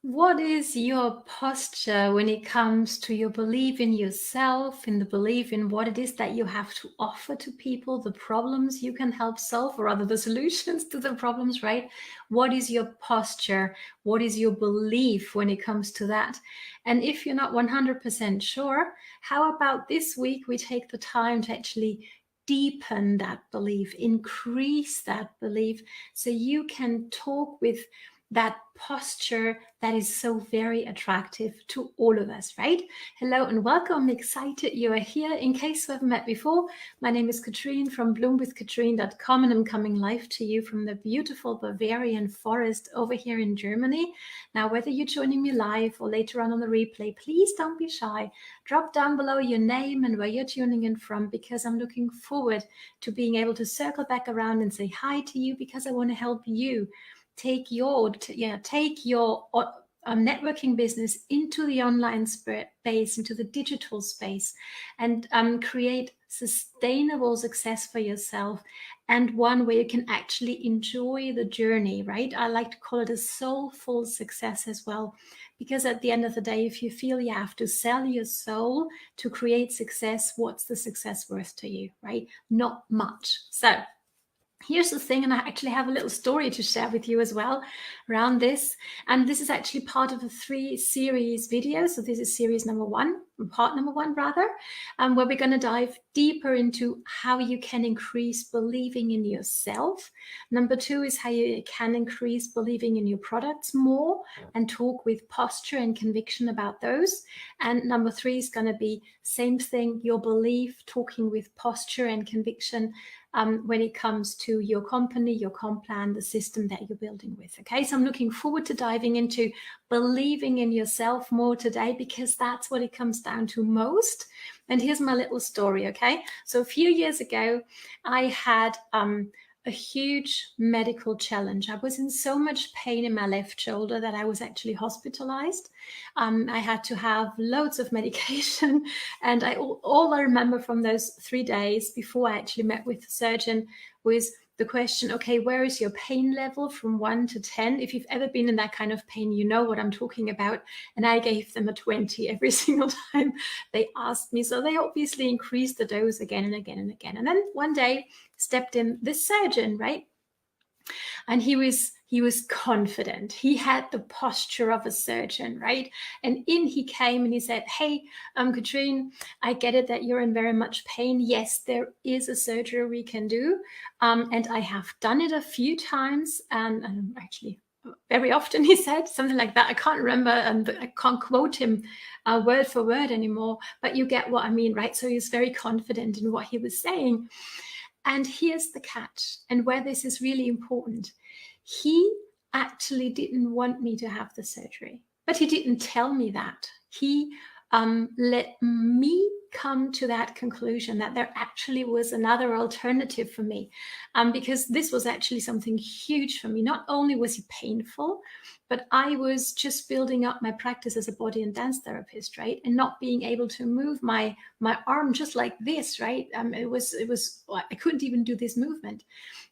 What is your posture when it comes to your belief in yourself, in the belief in what it is that you have to offer to people, the problems you can help solve, or rather the solutions to the problems, right? What is your posture? What is your belief when it comes to that? And if you're not 100% sure, how about this week we take the time to actually deepen that belief, increase that belief, so you can talk with that posture that is so very attractive to all of us, right? Hello and welcome. I'm excited you are here. In case we haven't met before, my name is Katrin from bloomwithkatrin.com, and I'm coming live to you from the beautiful Bavarian forest over here in Germany. Now, whether you're joining me live or later on the replay, please don't be shy. Drop down below your name and where you're tuning in from, because I'm looking forward to being able to circle back around and say hi to you, because I want to help you take your networking business into the online space, into the digital space, and create sustainable success for yourself, and one where you can actually enjoy the journey, right? I like to call it a soulful success as well, because at the end of the day, if you feel you have to sell your soul to create success, what's the success worth to you, right? Not much. So here's the thing, and I actually have a little story to share with you as well around this. And this is actually part of a 3-series video. So this is series number 1, part number 1 rather, where we're going to dive deeper into how you can increase believing in yourself. Number 2 is how you can increase believing in your products more and talk with posture and conviction about those. And number 3 is going to be same thing, your belief, talking with posture and conviction when it comes to your company, your comp plan, the system that you're building with. Okay, so I'm looking forward to diving into believing in yourself more today, because that's what it comes down to most. And here's my little story. Okay, so a few years ago, I had a huge medical challenge. I was in so much pain in my left shoulder that I was actually hospitalized. I had to have loads of medication. And all I remember from those 3 days before I actually met with the surgeon was the question, okay, where is your pain level from 1 to 10? If you've ever been in that kind of pain, you know what I'm talking about. And I gave them a 20 every single time they asked me. So they obviously increased the dose again and again and again. And then one day stepped in this surgeon, right? And he was confident. He had the posture of a surgeon, right? And in he came and he said, hey, Katrin, I get it that you're in very much pain. Yes, there is a surgery we can do. And I have done it a few times, and actually very often, he said something like that. I can't remember, and I can't quote him word for word anymore, but you get what I mean, right? So he's very confident in what he was saying. And here's the catch, and where this is really important. He actually didn't want me to have the surgery, but he didn't tell me that. He let me come to that conclusion that there actually was another alternative for me, because this was actually something huge for me. Not only was it painful, but I was just building up my practice as a body and dance therapist, right? And not being able to move my arm just like this, right? It was I couldn't even do this movement.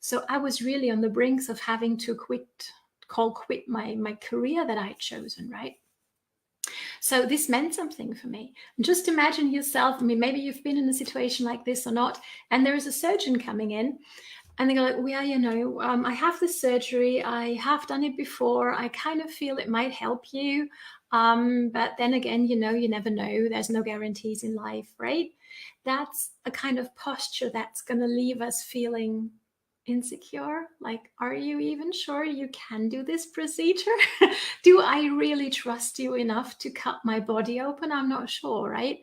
So I was really on the brinks of having to quit my career that I had chosen, right? So this meant something for me. And just imagine yourself, I mean, maybe you've been in a situation like this or not, and there is a surgeon coming in, and they go like, well, yeah, I have this surgery. I have done it before. I kind of feel it might help you. But then again, you never know. There's no guarantees in life, right? That's a kind of posture that's going to leave us feeling insecure. Like, are you even sure you can do this procedure? Do I really trust you enough to cut my body open? I'm not sure, right?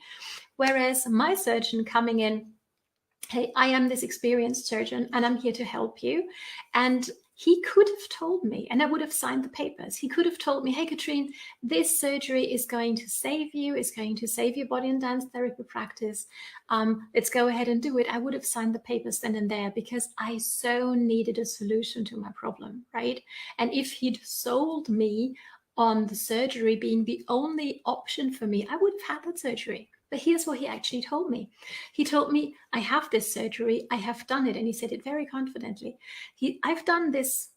Whereas my surgeon coming in, hey, I am this experienced surgeon and I'm here to help you. And he could have told me, and I would have signed the papers. He could have told me, hey, Katrin, this surgery is going to save you. It's going to save your body and dance therapy practice. Let's go ahead and do it. I would have signed the papers then and there, because I so needed a solution to my problem, right? And if he'd sold me on the surgery being the only option for me, I would have had that surgery. But here's what he actually told me. He told me, I have this surgery, I have done it. And he said it very confidently. I've done this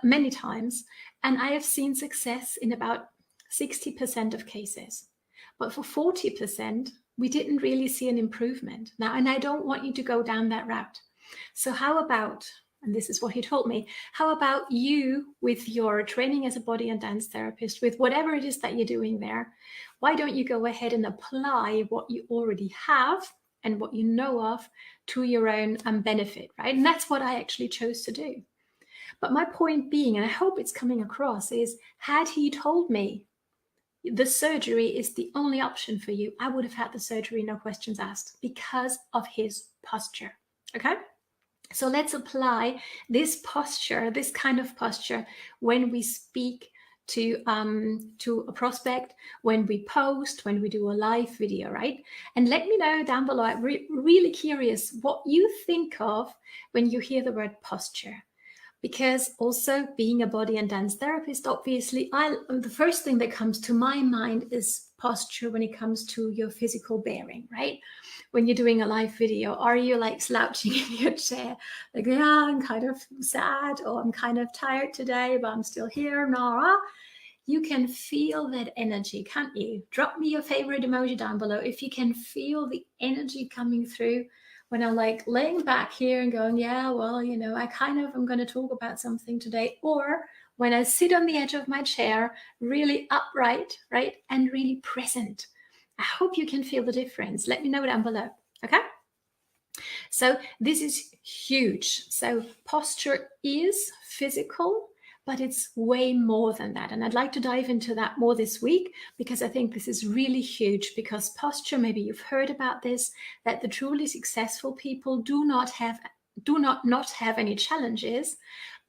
many times, and I have seen success in about 60% of cases. But for 40%, we didn't really see an improvement. Now, and I don't want you to go down that route. So how about, and this is what he told me, how about you with your training as a body and dance therapist, with whatever it is that you're doing there, why don't you go ahead and apply what you already have and what you know of to your own benefit, right? And that's what I actually chose to do. But my point being, and I hope it's coming across, is had he told me the surgery is the only option for you, I would have had the surgery, no questions asked, because of his posture. Okay? So let's apply this posture, this kind of posture, when we speak to a prospect, when we post, when we do a live video, right? And let me know down below. I'm really curious what you think of when you hear the word posture. Because also being a body and dance therapist, obviously, the first thing that comes to my mind is posture when it comes to your physical bearing, right? When you're doing a live video, are you like slouching in your chair? Like, yeah, I'm kind of sad, or I'm kind of tired today, but I'm still here. No, you can feel that energy, can't you? Drop me your favorite emoji down below if you can feel the energy coming through when I'm like laying back here and going, yeah, well, you know, I'm going to talk about something today. Or when I sit on the edge of my chair, really upright, right? And really present. I hope you can feel the difference. Let me know down below, okay? So this is huge. So posture is physical, but it's way more than that. And I'd like to dive into that more this week, because I think this is really huge. Because posture, maybe you've heard about this, that the truly successful people do not have any challenges,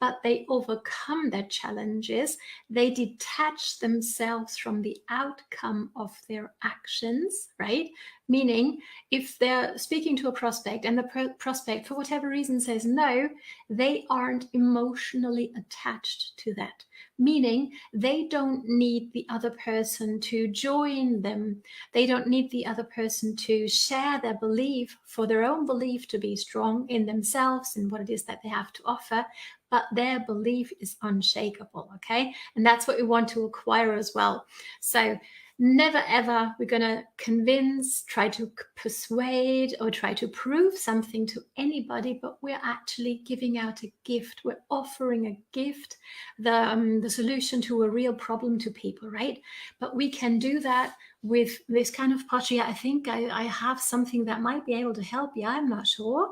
but they overcome their challenges. They detach themselves from the outcome of their actions, right? Meaning, if they're speaking to a prospect and the prospect, for whatever reason, says no, they aren't emotionally attached to that. Meaning, they don't need the other person to join them. They don't need the other person to share their belief for their own belief to be strong in themselves and what it is that they have to offer. But their belief is unshakable, okay? And that's what we want to acquire as well. So never ever we're going to convince, try to persuade, or try to prove something to anybody, but we're actually giving out a gift. We're offering a gift, the solution to a real problem to people, right? But we can do that with this kind of posture. Yeah, I think I have something that might be able to help you. I'm not sure.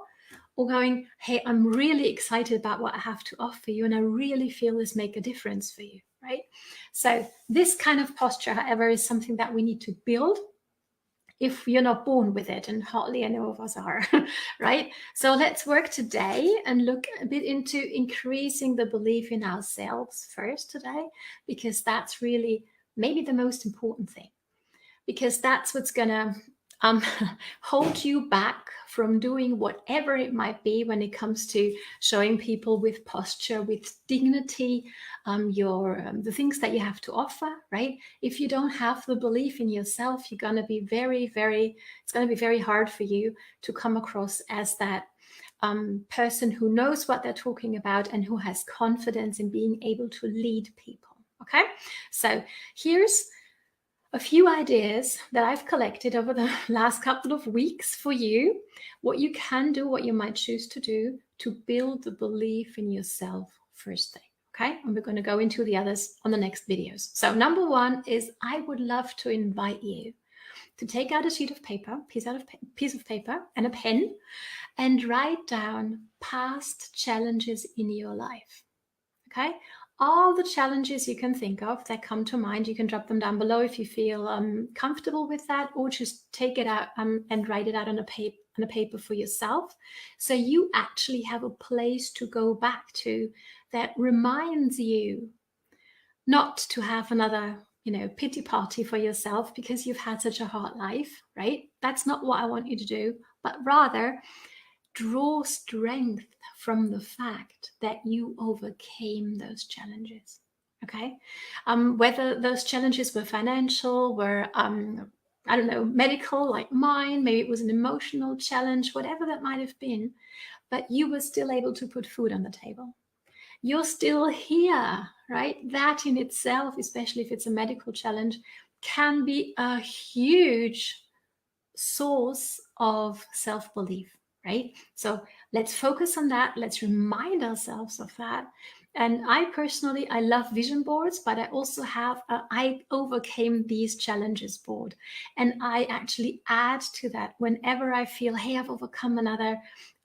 Or going, hey, I'm really excited about what I have to offer you, and I really feel this make a difference for you, right? So this kind of posture, however, is something that we need to build if you're not born with it, and hardly any of us are, right? So let's work today and look a bit into increasing the belief in ourselves first today, because that's really maybe the most important thing, because that's what's gonna hold you back from doing whatever it might be when it comes to showing people with posture, with dignity, the things that you have to offer, right? If you don't have the belief in yourself, you're going to be it's going to be very hard for you to come across as that person who knows what they're talking about and who has confidence in being able to lead people, okay? So here's a few ideas that I've collected over the last couple of weeks for you, what you can do, what you might choose to do to build the belief in yourself first thing, okay? And we're going to go into the others on the next videos. So number one is, I would love to invite you to take out a sheet of paper, piece of paper and a pen, and write down past challenges in your life, okay? All the challenges you can think of that come to mind, you can drop them down below if you feel comfortable with that, or just take it out and write it out on a paper for yourself. So you actually have a place to go back to that reminds you not to have another, pity party for yourself because you've had such a hard life, right? That's not what I want you to do, but rather draw strength from the fact that you overcame those challenges, okay? Whether those challenges were financial, were, I don't know, medical like mine, maybe it was an emotional challenge, whatever that might have been, but you were still able to put food on the table. You're still here, right? That in itself, especially if it's a medical challenge, can be a huge source of self-belief, right? So let's focus on that. Let's remind ourselves of that. And I personally, I love vision boards, but I also have I overcame these challenges board. And I actually add to that whenever I feel, hey, I've overcome another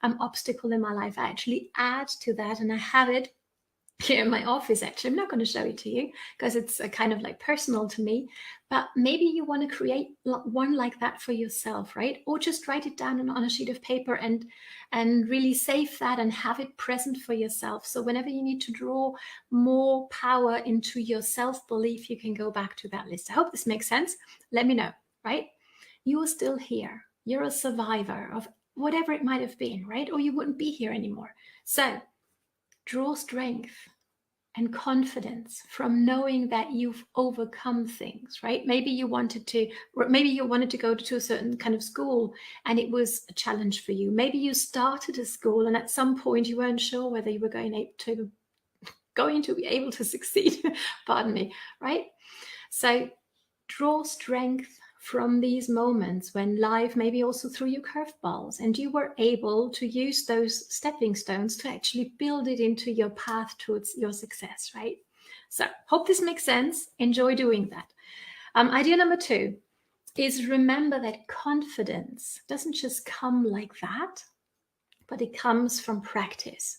obstacle in my life. I actually add to that, and I have it here in my office. Actually, I'm not going to show it to you because it's a kind of like personal to me, but maybe you want to create one like that for yourself, right? Or just write it down on a sheet of paper and really save that and have it present for yourself. So whenever you need to draw more power into your self-belief, you can go back to that list. I hope this makes sense. Let me know, right? You are still here. You're a survivor of whatever it might have been, right? Or you wouldn't be here anymore. So draw strength and confidence from knowing that you've overcome things, right? Maybe you wanted to go to a certain kind of school and it was a challenge for you. Maybe you started a school and at some point you weren't sure whether you were going to be able to succeed. Pardon me, right? So draw strength from these moments when life maybe also threw you curveballs and you were able to use those stepping stones to actually build it into your path towards your success, right? So hope this makes sense. Enjoy doing that. Idea number 2 is remember that confidence doesn't just come like that, but it comes from practice.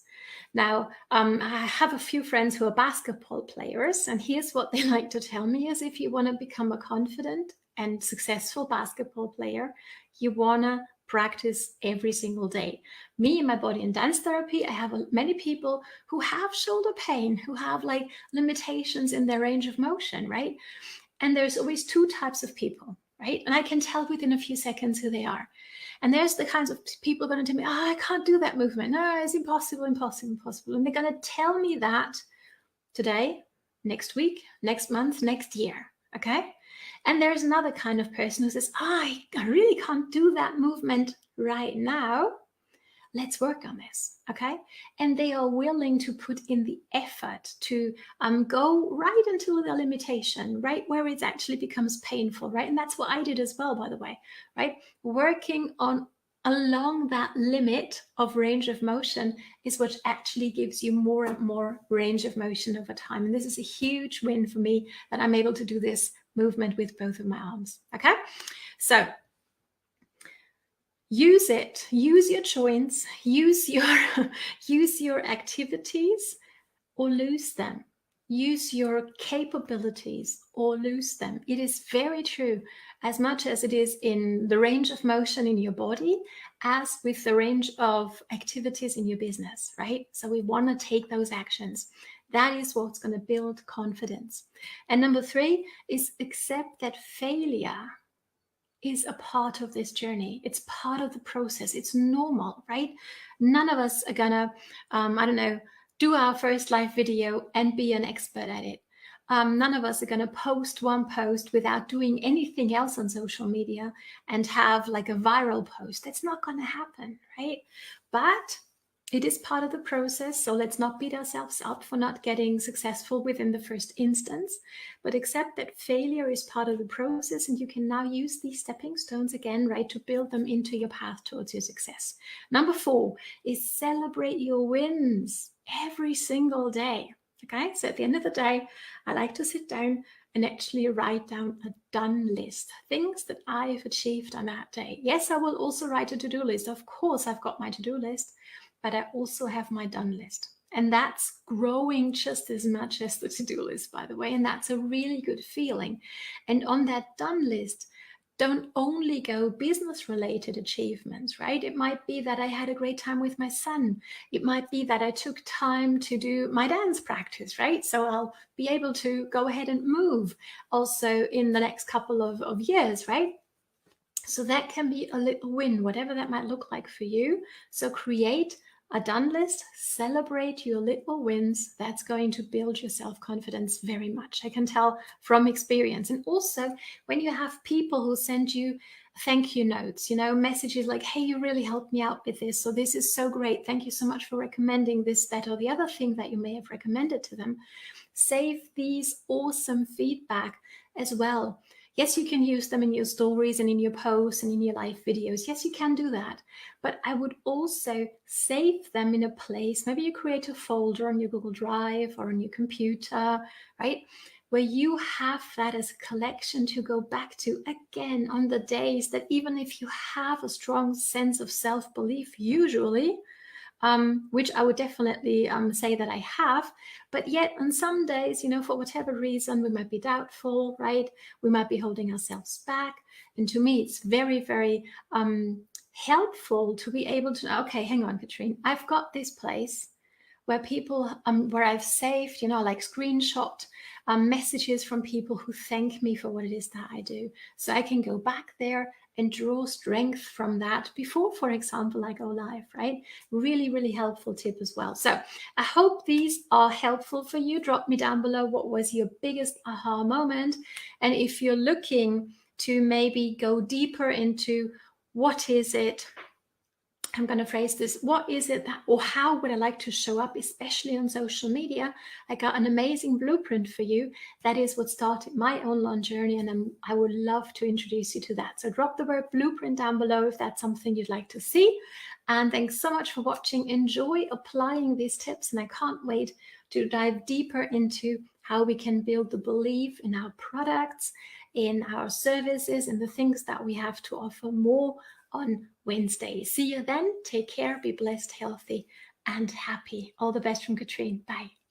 Now, I have a few friends who are basketball players, and here's what they like to tell me is if you want to become a confident and successful basketball player, you want to practice every single day. Me in my body and dance therapy, I have many people who have shoulder pain, who have like limitations in their range of motion, right? And there's always 2 types of people, right? And I can tell within a few seconds who they are. And there's the kinds of people going to tell me, oh, I can't do that movement. No, it's impossible, impossible, impossible. And they're going to tell me that today, next week, next month, next year. Okay. And there's another kind of person who says, oh, I really can't do that movement right now. Let's work on this, okay? And they are willing to put in the effort to go right until the limitation, right where it actually becomes painful, right? And that's what I did as well, by the way, right? Working on along that limit of range of motion is what actually gives you more and more range of motion over time. And this is a huge win for me that I'm able to do this movement with both of my arms, okay? So use it, use your joints, use your activities or lose them. Use your capabilities or lose them. It is very true, as much as it is in the range of motion in your body, as with the range of activities in your business, right? So we want to take those actions. That is what's going to build confidence. And number 3 is accept that failure is a part of this journey. It's part of the process. It's normal, right? None of us are gonna, do our first live video and be an expert at it. None of us are gonna post one post without doing anything else on social media and have like a viral post. That's not gonna happen, right? But it is part of the process, so let's not beat ourselves up for not getting successful within the first instance, but accept that failure is part of the process, and you can now use these stepping stones again, right, to build them into your path towards your success. Number 4 is celebrate your wins every single day, okay? So at the end of the day, I like to sit down and actually write down a done list, things that I've achieved on that day. Yes, I will also write a to-do list. Of course, I've got my to-do list, but I also have my done list. And that's growing just as much as the to-do list, by the way. And that's a really good feeling. And on that done list, don't only go business related achievements, right? It might be that I had a great time with my son. It might be that I took time to do my dance practice, right? So I'll be able to go ahead and move also in the next couple of years, right? So that can be a little win, whatever that might look like for you. So create a done list, celebrate your little wins. That's going to build your self-confidence very much. I can tell from experience. And also when you have people who send you thank you notes, messages like, hey, you really helped me out with this. So this is so great. Thank you so much for recommending this, that, or the other thing that you may have recommended to them. Save these awesome feedback as well. Yes, you can use them in your stories and in your posts and in your live videos. Yes, you can do that. But I would also save them in a place. Maybe you create a folder on your Google Drive or on your computer, right? Where you have that as a collection to go back to again on the days that even if you have a strong sense of self-belief, usually, which I would definitely say that I have. But yet on some days, for whatever reason, we might be doubtful, right? We might be holding ourselves back. And to me, it's very, very helpful to be able to, okay, hang on, Katrin, I've got this place where people, where I've saved, like screenshot messages from people who thank me for what it is that I do. So I can go back there and draw strength from that before, for example, I go live, right? Really, really helpful tip as well. So I hope these are helpful for you. Drop me down below what was your biggest aha moment. And if you're looking to maybe go deeper into what is it, I'm going to phrase this, what is it that, or how would I like to show up, especially on social media? I got an amazing blueprint for you. That is what started my online journey, and I would love to introduce you to that. So drop the word blueprint down below if that's something you'd like to see. And thanks so much for watching. Enjoy applying these tips, and I can't wait to dive deeper into how we can build the belief in our products, in our services, and the things that we have to offer more on Wednesday. See you then. Take care, be blessed, healthy, and happy. All the best from Katrin. Bye.